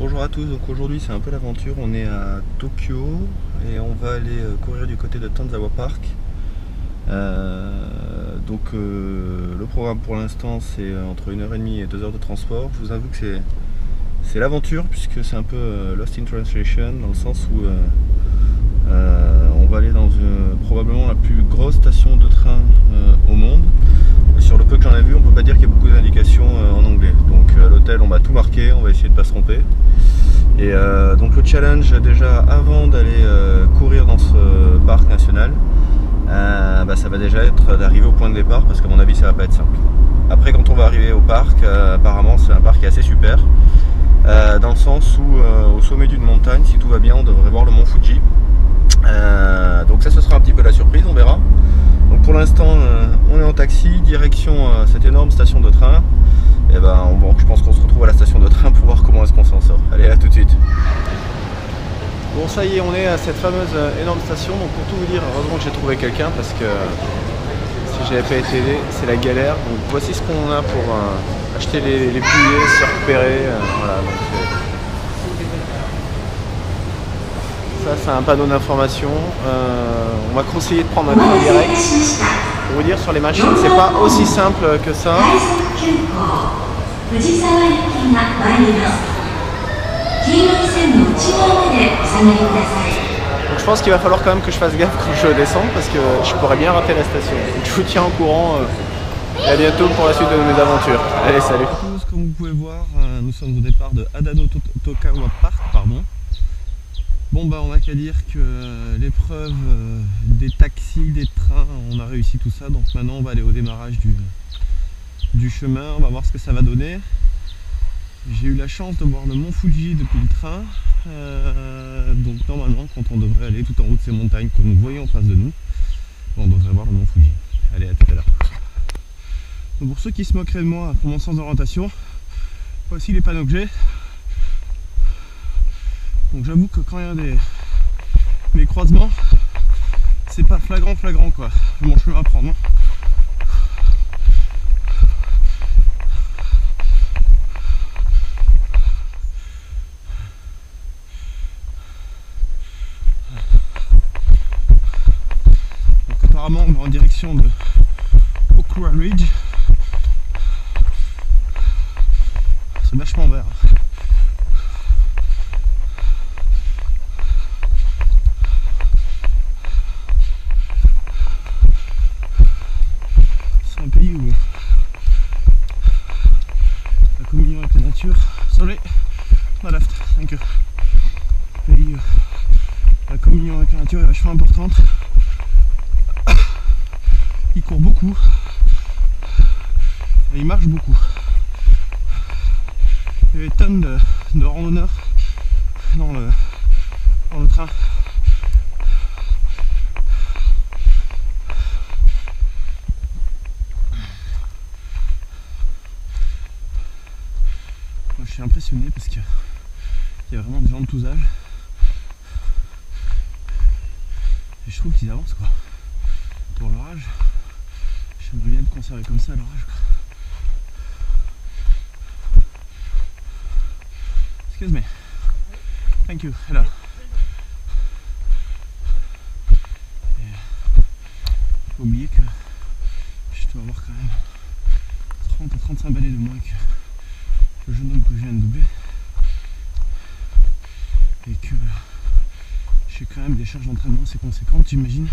Bonjour à tous, donc aujourd'hui c'est un peu l'aventure, on est à Tokyo et on va aller courir du côté de Tanzawa Park. Le programme pour l'instant c'est entre 1h30 et 2 heures de transport. Je vous avoue que c'est l'aventure puisque c'est un peu Lost in Translation dans le sens où on va aller dans probablement la plus grosse station de train au monde. Et sur le peu que j'en ai vu, on peut pas dire qu'il y a beaucoup d'indications en anglais. Donc à l'hôtel on va tout marquer, on va essayer de pas se tromper. Et donc le challenge déjà avant d'aller courir dans ce parc national, ça va déjà être d'arriver au point de départ parce qu'à mon avis ça va pas être simple. Après quand on va arriver au parc, apparemment c'est un parc qui est assez super, dans le sens où au sommet d'une montagne, si tout va bien, on devrait voir le mont Fuji. Donc ça ce sera un petit peu la surprise, on verra. Donc pour l'instant on est en taxi, direction cette énorme station de train. Et je pense qu'on se retrouve à la station de train pour voir comment est-ce qu'on s'en sort. Allez, à tout de suite. Bon, ça y est, on est à cette fameuse énorme station. Donc pour tout vous dire, heureusement que j'ai trouvé quelqu'un parce que si j'avais pas été aidé, c'est la galère. Donc voici ce qu'on a pour acheter les billets, se repérer. Voilà, donc, ça c'est un panneau d'information. On m'a conseillé de prendre un train direct. Pour vous dire, sur les machines, c'est pas aussi simple que ça. Donc je pense qu'il va falloir quand même que je fasse gaffe quand je descends parce que je pourrais bien rater la station. Donc je vous tiens au courant et à bientôt pour la suite de mes aventures. Allez, salut. Comme vous pouvez voir, nous sommes au départ de Adano Tokawa Park, Bon on n'a qu'à dire que l'épreuve des taxis, des trains, on a réussi tout ça, donc maintenant on va aller au démarrage du chemin, on va voir ce que ça va donner. J'ai eu la chance de voir le mont Fuji depuis le train, donc normalement quand on devrait aller tout en haut de ces montagnes que nous voyons en face de nous, on devrait voir le mont Fuji. Allez, à tout à l'heure. Pour ceux qui se moqueraient de moi pour mon sens d'orientation, voici les panneaux que j'ai. Donc j'avoue que quand il y a des croisements, c'est pas flagrant quoi, mon chemin à prendre. Donc apparemment on va en direction de Okura Ridge. C'est vachement vert. Un pays où la communion avec la nature, sorry, my left, thank you. Un pays où la communion avec la nature est vachement importante. Il court beaucoup et il marche beaucoup. Il y avait des tonnes de randonneurs dans le train. Je suis impressionné parce qu'il y a vraiment des gens de tous âges et je trouve qu'ils avancent quoi. Pour leur âge, j'aimerais bien être conservé comme ça à leur âge quoi. Excuse me. Thank you. Hello. Faut pas oublier que je dois avoir quand même 30 à 35 balais de moins que le jeune homme que je viens de doubler et que j'ai quand même des charges d'entraînement assez conséquentes, j'imagine,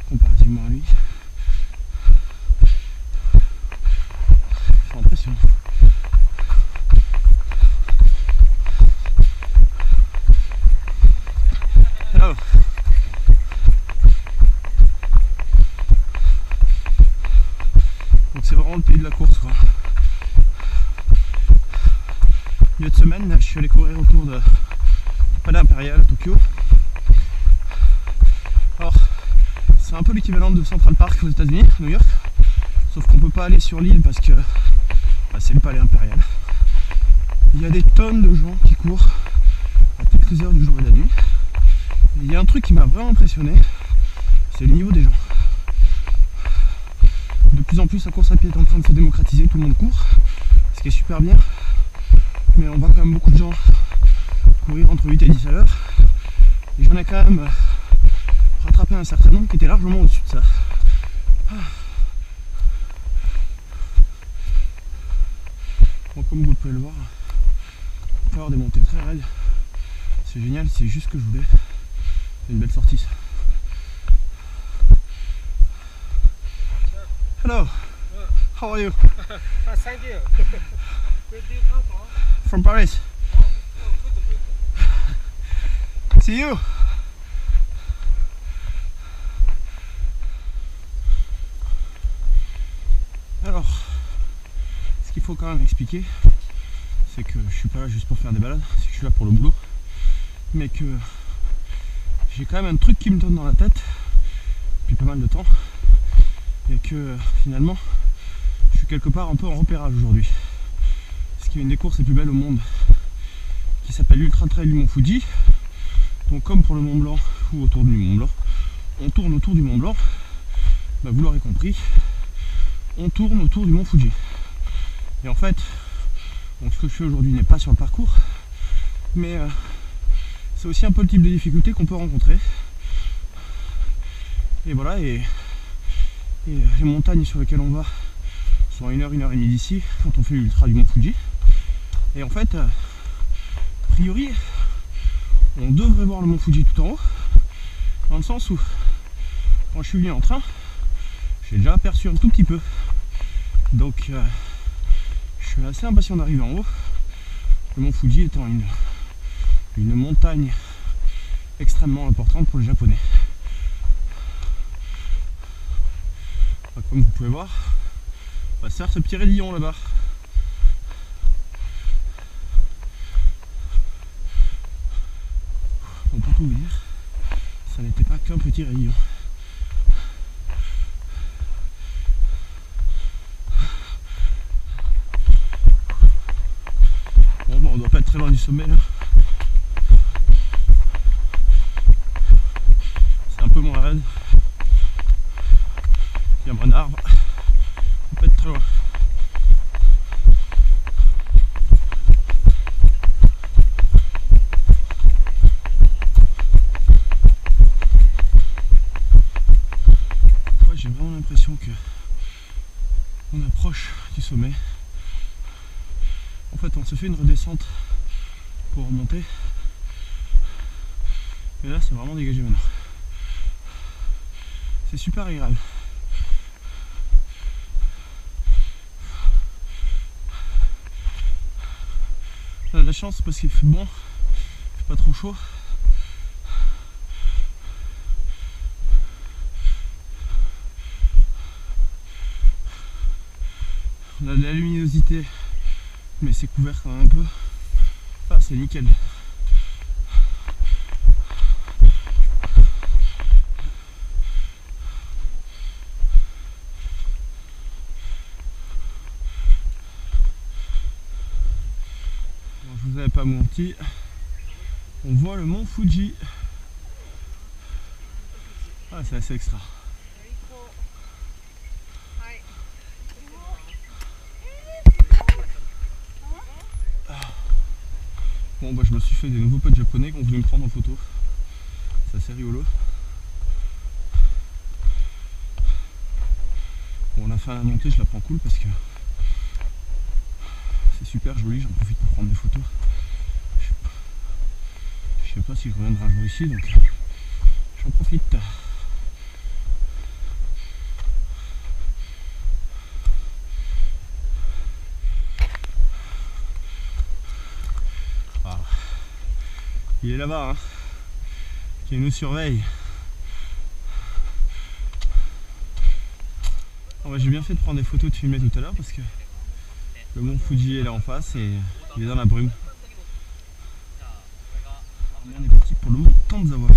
comparativement à lui. C'est impressionnant. Hello. Donc c'est vraiment le pays de la course quoi. Milieu de semaine, je suis allé courir autour de Palais Impérial à Tokyo. Alors, c'est un peu l'équivalent de Central Park aux États-Unis, New York, sauf qu'on peut pas aller sur l'île parce que c'est le Palais Impérial. Il y a des tonnes de gens qui courent à toutes les heures du jour et de la nuit. Et il y a un truc qui m'a vraiment impressionné, c'est le niveau des gens. De plus en plus, la course à pied est en train de se démocratiser, tout le monde court, ce qui est super bien. Mais on voit quand même beaucoup de gens courir entre 8 et 10 à l'heure. Et j'en ai quand même rattrapé un certain nombre qui était largement au-dessus de ça. Bon, comme vous pouvez le voir, on peut avoir des montées très raides. C'est génial, c'est juste ce que je voulais. C'est une belle sortie ça. Hello, how are you? Thank you. Where do you come from? From Paris. See you. Alors, ce qu'il faut quand même expliquer, c'est que je suis pas là juste pour faire des balades, c'est que je suis là pour le boulot, mais que j'ai quand même un truc qui me donne dans la tête depuis pas mal de temps, et que finalement je suis quelque part un peu en repérage aujourd'hui. Parce qu'il y a une des courses les plus belles au monde qui s'appelle l'Ultra Trail du Mont Fuji. Donc comme pour le Mont Blanc ou autour du Mont Blanc, on tourne autour du Mont Blanc, bah, vous l'aurez compris, on tourne autour du Mont Fuji. Et en fait, donc ce que je fais aujourd'hui n'est pas sur le parcours, mais c'est aussi un peu le type de difficulté qu'on peut rencontrer. Et voilà, et les montagnes sur lesquelles on va sont à 1 heure, 1 heure et demie d'ici quand on fait l'ultra du Mont Fuji. Et en fait, a priori, on devrait voir le Mont Fuji tout en haut, dans le sens où quand je suis venu en train, j'ai déjà aperçu un tout petit peu. Donc je suis assez impatient d'arriver en haut. Le Mont Fuji étant une montagne extrêmement importante pour les Japonais. Comme vous pouvez voir, on va se faire ce petit raidillon là-bas. Bon, pour tout vous dire, ça n'était pas qu'un petit raidillon. Bon, on doit pas être très loin du sommet là. C'est un peu moins raide. Il y a un arbre. On peut être très loin. J'ai vraiment l'impression que on approche du sommet. En fait, on se fait une redescente pour remonter. Et là, c'est vraiment dégagé maintenant. C'est super agréable. On a de la chance parce qu'il fait bon, il fait pas trop chaud. On a de la luminosité, mais c'est couvert quand même un peu. Ah, c'est nickel. Bon, je vous avais pas menti. On voit le Mont Fuji. Ah, c'est assez extra. Bon bah je me suis fait des nouveaux potes japonais qui ont voulu me prendre en photo. C'est assez rigolo. Bon, on a fait la montée, je la prends cool parce que c'est super joli, j'en profite pour prendre des photos. Je sais pas si je reviendrai un jour ici, donc j'en profite. Il est là-bas, hein, qui nous surveille. Bon, bah, j'ai bien fait de prendre des photos, de filmer tout à l'heure parce que le Mont Fuji est là en face et il est dans la brume. On est parti pour le Mont Tanzawa.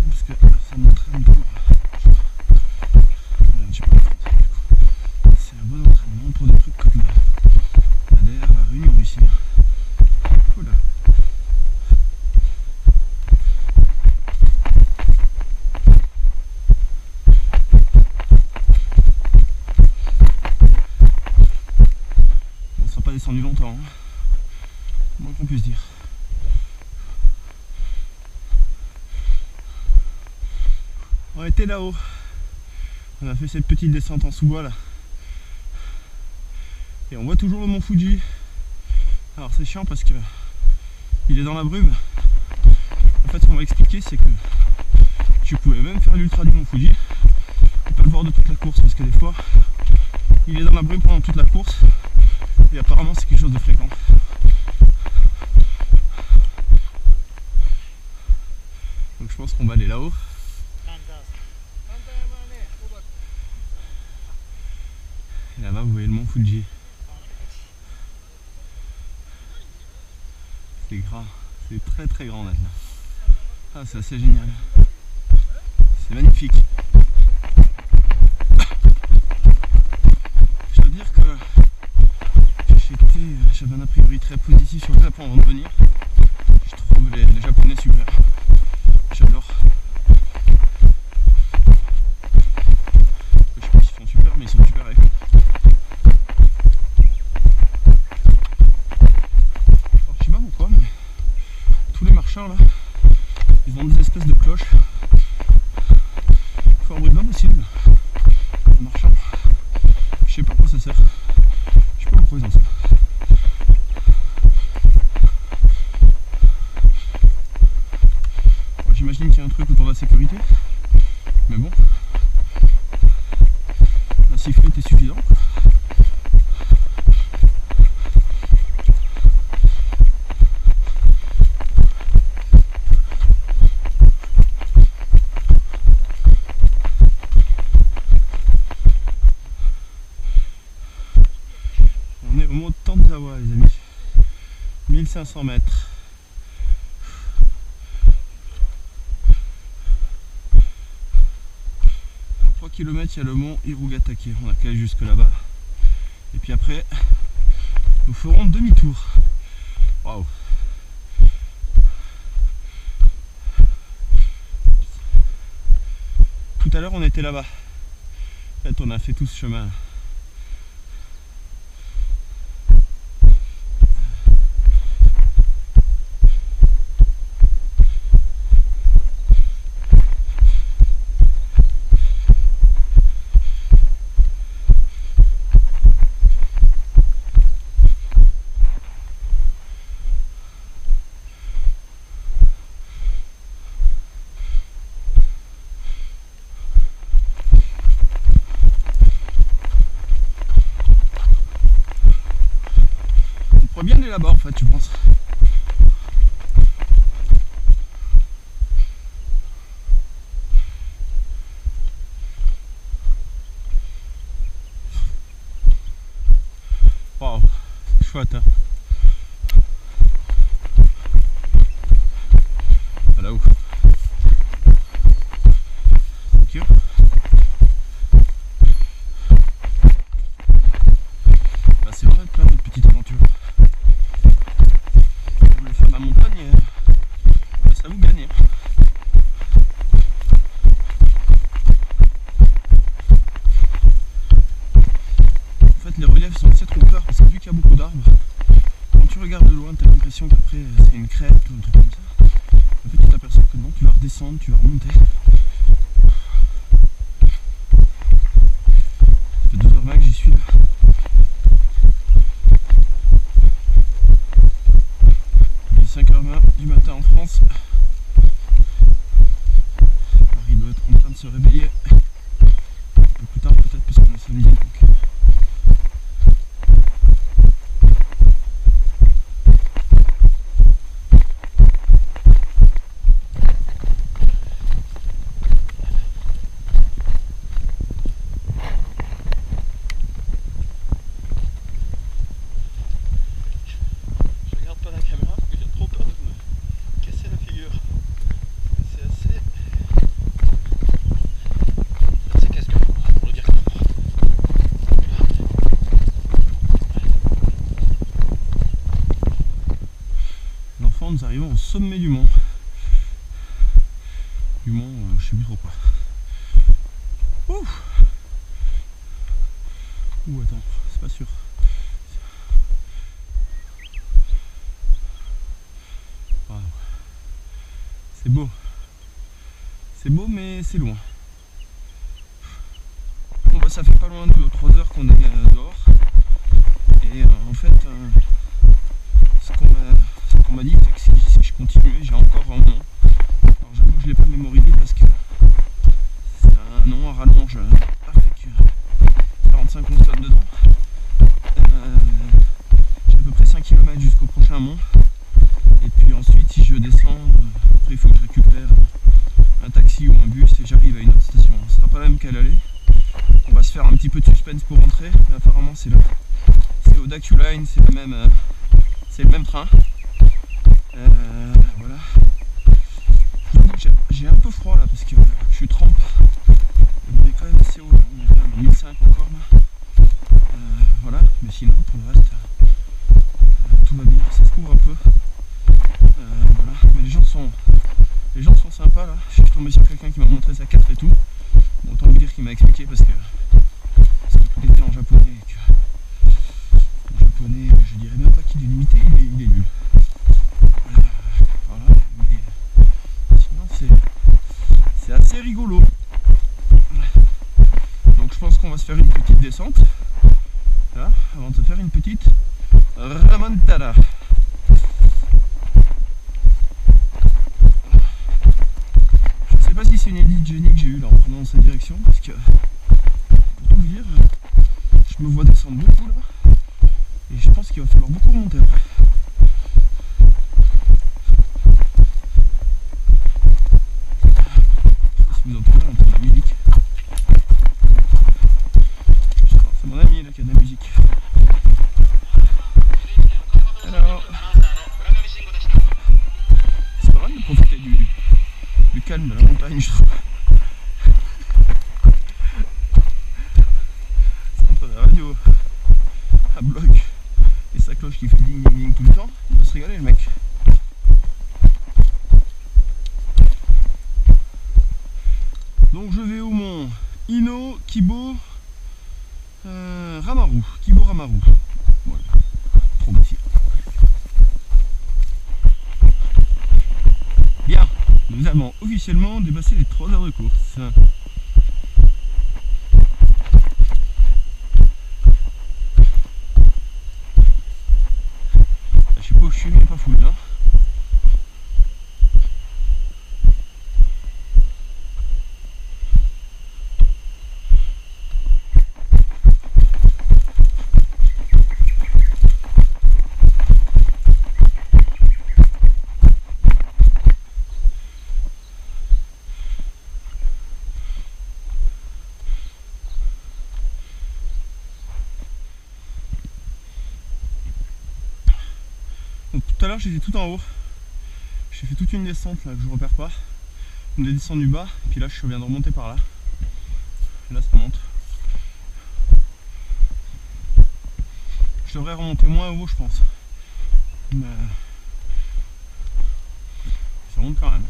Parce que ça m'entraîne pour... C'est un bon entraînement pour des trucs comme derrière la Réunion ici. Oula. On ne sera pas descendu longtemps. Hein. Moins qu'on puisse dire. On était là-haut. On a fait cette petite descente en sous-bois là. Et on voit toujours le mont Fuji. Alors c'est chiant parce que il est dans la brume. En fait ce qu'on va expliquer c'est que tu pouvais même faire l'ultra du mont Fuji et pas le voir de toute la course parce que des fois il est dans la brume pendant toute la course et apparemment c'est quelque chose de fréquent. Donc je pense qu'on va aller là-haut. Et là-bas vous voyez le mont Fuji. C'est grand, c'est très très grand là. Ah c'est assez génial. C'est magnifique. Je dois dire que j'avais un a priori très positif sur le Japon avant de venir. Je trouve les Japonais super. J'adore. Je sais pas s'ils font super mais ils sont super avec. Alors, je sais pas pourquoi mais tous les marcheurs là, ils ont des espèces de cloches. Il faut un bruit de possible en marchant. Je sais pas à quoi ça sert. Je sais pas pourquoi ils ont ça. J'imagine qu'il y a un truc autour de la sécurité. Mais bon. La sifflet est suffisant. On est au mont Tanzawa les amis. 1500 mètres. À 3 km il y a le mont Hirugatake. On a qu'à aller jusque là-bas. Et puis après, nous ferons demi-tour. Waouh! Tout à l'heure on était là-bas. En fait on a fait tout ce chemin. On pourrait bien aller là-bas en fait, tu penses? Waouh, c'est chouette hein. Là-haut. Thank you. Bah, c'est vrai, plein de petites aventures. Vous voulez faire la montagne, bah, ça vous gagne. En fait, les reliefs sont assez trompeurs parce que vu qu'il y a beaucoup d'arbres, quand tu regardes de loin, tu as l'impression qu'après c'est une crête ou un truc comme ça. En fait, tu t'aperçois que non, tu vas redescendre, tu vas remonter. Ça fait 2h20 que j'y suis là. Il est 5h20 du matin en France. Paris doit être en train de se réveiller. Un peu plus tard peut-être parce qu'on est samedi. Donc. Nous arrivons au sommet du mont. Je sais plus trop quoi. Ouh, attends, c'est pas sûr. C'est beau. C'est beau mais c'est loin. Bon bah ça fait pas loin de 3 heures qu'on est dehors. Et en fait ce qu'on m'a dit c'est que si je continuais j'ai encore un nom. Alors j'avoue que je l'ai pas mémorisé parce que c'est un nom à rallonge avec 45 consonnes dedans. J'ai à peu près 5 km jusqu'au prochain mont. Et puis ensuite si je descends, après il faut que je récupère un taxi ou un bus et j'arrive à une autre station. Ce sera pas la même qu'à l'aller. On va se faire un petit peu de suspense pour rentrer. Mais apparemment c'est au Daku Line, c'est le même train. Voilà. J'ai un peu froid là parce que je suis trempe. On est quand même assez haut là. On est quand même à 1005 encore là. Voilà, mais sinon pour le reste tout va bien, ça se couvre un peu. Voilà, mais les gens sont sympas là. Je suis tombé sur quelqu'un qui m'a montré sa carte et tout. Bon, autant vous dire qu'il m'a expliqué parce que tout était en japonais et que en japonais je dirais même pas qu'il est limité, il est nul. Voilà, mais sinon c'est assez rigolo. Donc je pense qu'on va se faire une petite descente là, avant de se faire une petite remontada. Je sais pas si c'est une élite génie que j'ai eue là en prenant cette direction parce que pour tout vous dire je me vois descendre beaucoup là et je pense qu'il va falloir beaucoup remonter après. Si vous entendez, on entend la musique. C'est mon ami là qui a de la musique. Alors, c'est pas mal de profiter du calme de la montagne, je trouve. C'est entre la radio à bloc et sa cloche qui fait ding ding ding tout le temps, il va se régaler le mec. Donc je vais au mont Ino Kibo Ramaru. Kibo Ramaru. Voilà. Trop facile. Bien, nous avons officiellement dépassé les 3 heures de course. Je sais pas où je suis, mais pas full là. Donc tout à l'heure j'étais tout en haut, j'ai fait toute une descente là que je repère pas, une descente du bas, puis là je viens de remonter par là, et là ça monte. Je devrais remonter moins haut je pense, mais ça monte quand même.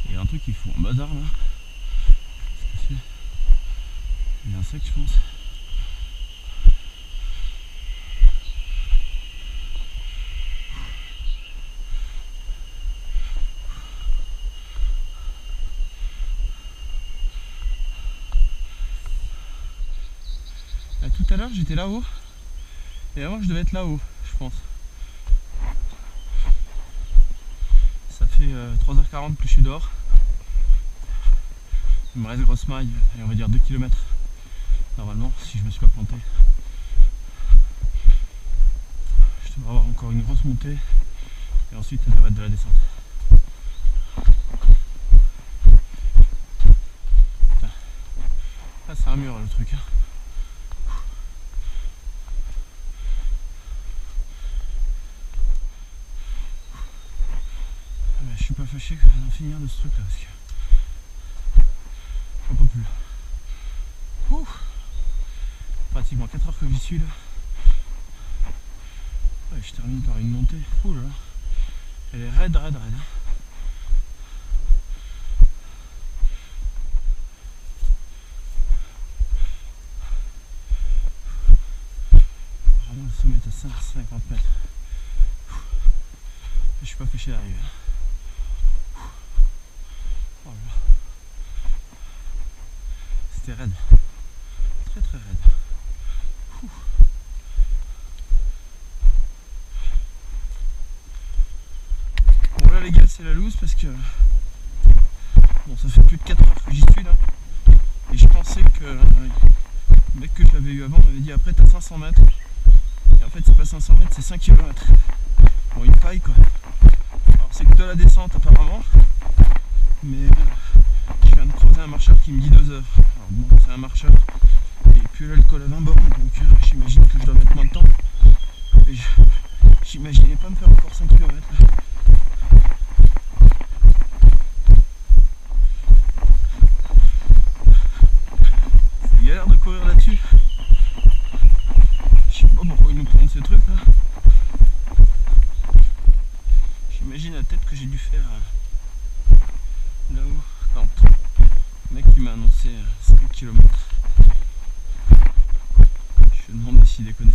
Il y a un truc qui fout un bazar là. Qu'est-ce que c'est? Il y a un insecte je pense. Là, tout à l'heure j'étais là-haut et avant je devais être là-haut je pense. Ça fait 3h40 que je suis dehors. Il me reste grosse maille et on va dire 2 km normalement si je me suis pas planté. Je devrais avoir encore une grosse montée et ensuite ça devrait être de la descente. Là c'est un mur le truc. Je suis pas fâché d'en finir de ce truc là parce que j'en peux plus. Ouh. pratiquement 4 heures que j'y suis là. Ouais, je termine par une montée. Ouh là là. Elle est raide. Vraiment, le sommet est à 150 mètres. Je suis pas fâché d'arriver. Oh là là. C'était raide. Très raide. Bon là les gars, c'est la loose parce que bon, ça fait plus de 4 heures que j'y suis là. Et je pensais que le mec que j'avais eu avant m'avait dit après t'as 500 mètres. Et en fait c'est pas 500 mètres, c'est 5 km. Bon, une paille quoi. Alors c'est que de la descente apparemment. Mais je viens de croiser un marcheur qui me dit 2 heures. Alors bon, c'est un marcheur. Et puis l'alcool à 20 bornes, donc j'imagine que je dois mettre moins de temps. Et j'imaginais pas me faire encore 5 km là. C'est galère de courir là-dessus. Je sais pas pourquoi ils nous prennent ces trucs là. J'imagine la tête que j'ai dû faire là-haut quand le mec qui m'a annoncé 5 km. Je me demandais s'il déconnait.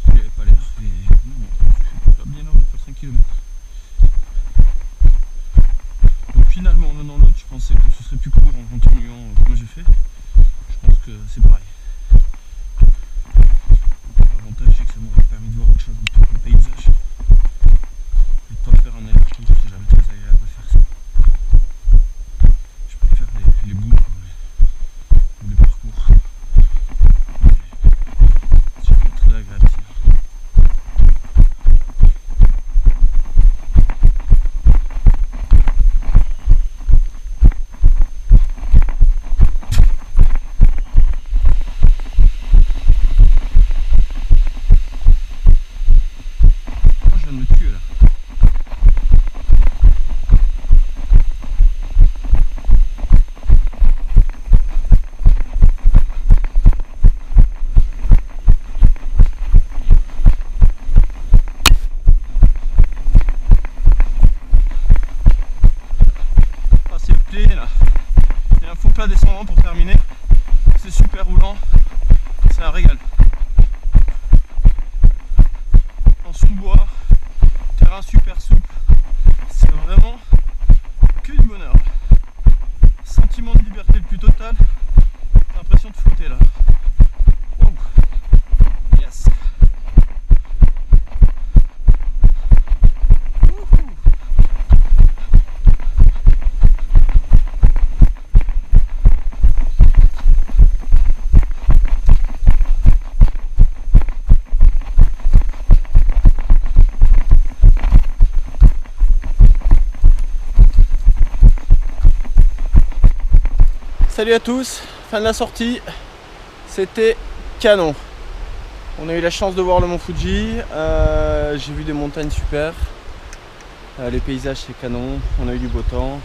Il avait pas l'air et non, je suis pas bien là de faire 5 km. Donc finalement l'un dans l'autre, je pensais que ce serait plus court en continuant comme j'ai fait. Je pense que c'est pareil. L'avantage c'est que ça m'aurait permis de voir autre chose autour du paysage. Et de pas faire un aller-retour, c'est jamais très agréable de faire ça. Je préfère les boules ou les parcours. C'est jamais très agréable sinon. Là. Il y a un faux plat descendant pour terminer. C'est super roulant. C'est un régal. En sous-bois, terrain super souple. C'est vraiment que du bonheur. Sentiment de liberté le plus total. T'as l'impression de flotter là. Wow. Yes. Salut à tous, fin de la sortie, c'était canon. On a eu la chance de voir le mont Fuji, j'ai vu des montagnes super, les paysages c'est canon, on a eu du beau temps.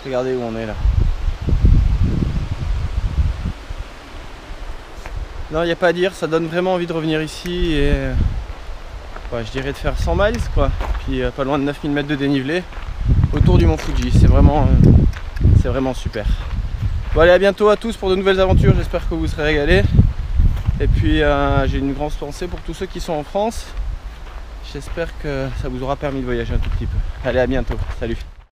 Regardez où on est là. Non, il n'y a pas à dire, ça donne vraiment envie de revenir ici et ouais, je dirais de faire 100 miles quoi, puis pas loin de 9000 mètres de dénivelé autour du mont Fuji, c'est vraiment super. Bon allez, à bientôt à tous pour de nouvelles aventures, j'espère que vous serez régalés. Et puis j'ai une grande pensée pour tous ceux qui sont en France. J'espère que ça vous aura permis de voyager un tout petit peu. Allez, à bientôt, salut.